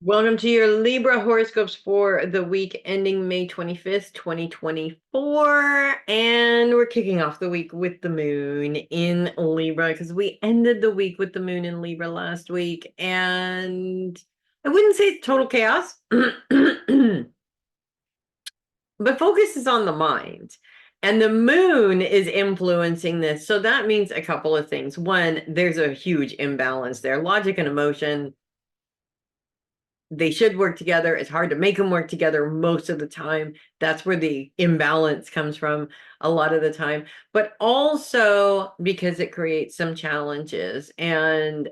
Welcome to your Libra horoscopes for the week ending May 25th, 2024. And we're kicking off the week with the moon in Libra because we ended the week with the moon in Libra last week. And I wouldn't say it's total chaos, but focus is on the mind. And the moon is influencing this. So that means a couple of things. One, there's a huge imbalance there. Logic and emotion, they should work together. It's hard to make them work together most of the time. That's where the imbalance comes from a lot of the time, but also because it creates some challenges, and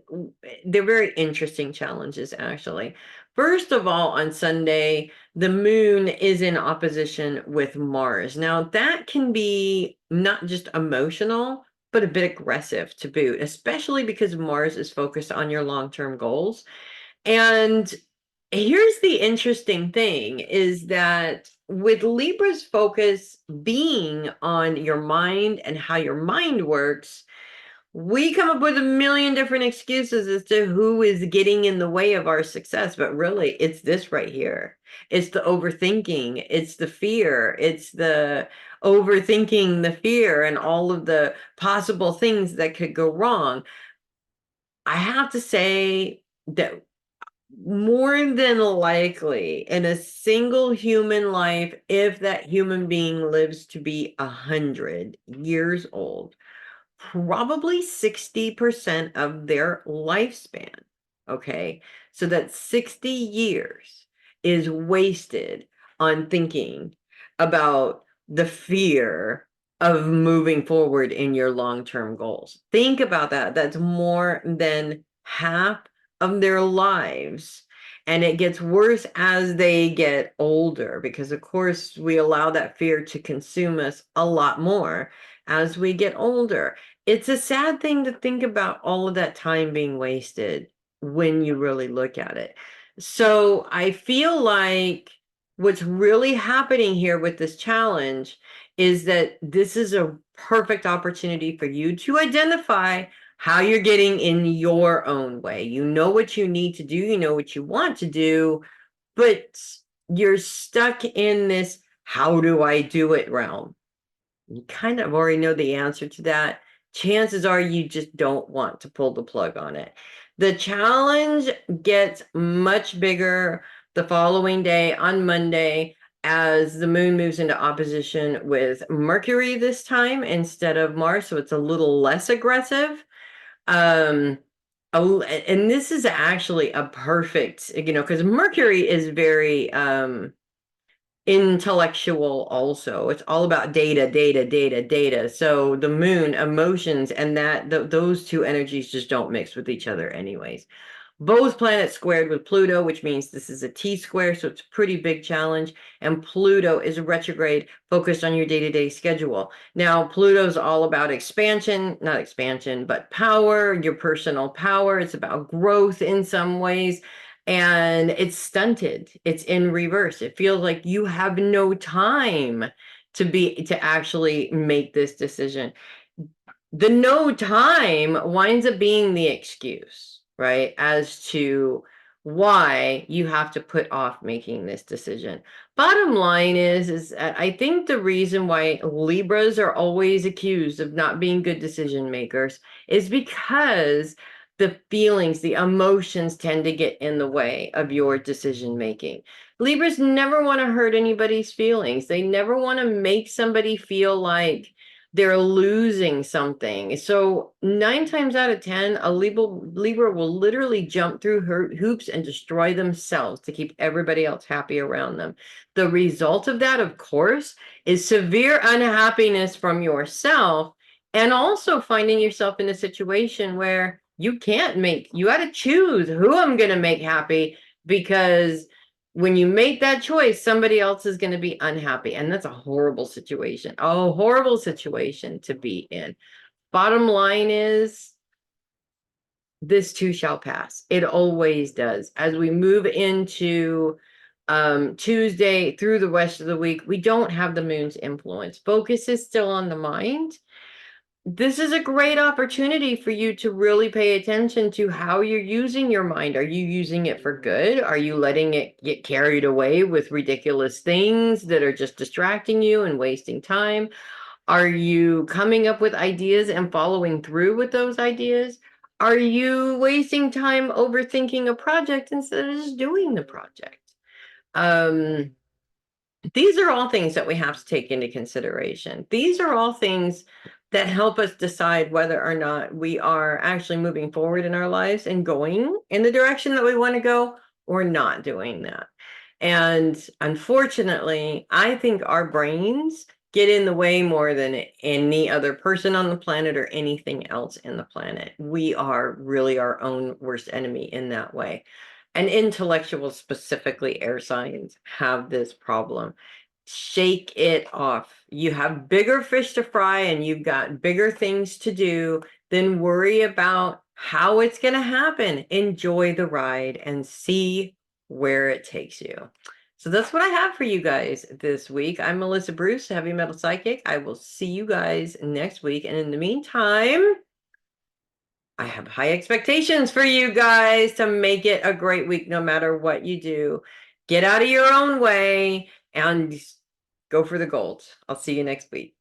they're very interesting challenges, actually. First of all, on Sunday, the moon is in opposition with Mars. Now, that can be not just emotional, but a bit aggressive to boot, especially because Mars is focused on your long-term goals. And here's the interesting thing is that with Libra's focus being on your mind and how your mind works, we come up with a million different excuses as to who is getting in the way of our success. But really, it's this right here. It's the overthinking, it's the fear, it's the overthinking the fear and all of the possible things that could go wrong. I have to say that more than likely in a single human life, if that human being lives to be 100 years old, probably 60% of their lifespan, okay, so that 60 years is wasted on thinking about the fear of moving forward in your long-term goals. Think about that. That's more than half of their lives. And it gets worse as they get older because, of course, we allow that fear to consume us a lot more as we get older. It's a sad thing to think about all of that time being wasted when you really look at it. So I feel like what's really happening here with this challenge is that this is a perfect opportunity for you to identify how you're getting in your own way. You know what you need to do, you know what you want to do, but you're stuck in this how do I do it realm. You kind of already know the answer to that. Chances are you just don't want to pull the plug on it. The challenge gets much bigger the following day on Monday as the moon moves into opposition with Mercury this time instead of Mars, so it's a little less aggressive. Um, and this is actually a perfect, because Mercury is very intellectual also. It's all about data, data, data, data. So the moon, emotions, and those two energies just don't mix with each other anyways. Both planets squared with Pluto, which means this is a T-square, so it's a pretty big challenge. And Pluto is a retrograde focused on your day-to-day schedule. Now, Pluto's all about expansion, not expansion, but power, your personal power. It's about growth in some ways. And it's stunted. It's in reverse. It feels like you have no time to actually make this decision. The no time winds up being the excuse, right? As to why you have to put off making this decision. Bottom line is I think the reason why Libras are always accused of not being good decision makers is because the feelings, the emotions tend to get in the way of your decision making. Libras never want to hurt anybody's feelings. They never want to make somebody feel like they're losing something. So 9 times out of 10, a Libra will literally jump through hoops and destroy themselves to keep everybody else happy around them. The result of that, of course, is severe unhappiness from yourself, and also finding yourself in a situation where you got to choose who I'm going to make happy, because when you make that choice, somebody else is going to be unhappy. And that's a horrible situation, a horrible situation to be in. Bottom line is, this too shall pass. It always does. As we move into Tuesday through the rest of the week, we don't have the moon's influence. Focus is still on the mind. this is a great opportunity for you to really pay attention to how you're using your mind. Are you using it for good? Are you letting it get carried away with ridiculous things that are just distracting you and wasting time? Are you coming up with ideas and following through with those ideas? Are you wasting time overthinking a project instead of just doing the project? Um, these are all things that we have to take into consideration. These are all things that help us decide whether or not we are actually moving forward in our lives and going in the direction that we want to go, or not doing that. And unfortunately, I think our brains get in the way more than any other person on the planet or anything else in the planet. We are really our own worst enemy in that way. And intellectuals, specifically air signs, have this problem. Shake it off. You have bigger fish to fry and you've got bigger things to do than worry about how it's going to happen. Enjoy the ride and see where it takes you. So that's what I have for you guys this week. I'm Melissa Bruce, Heavy Metal Psychic. I will see you guys next week. And in the meantime, I have high expectations for you guys to make it a great week no matter what you do. Get out of your own way and go for the gold. I'll see you next week.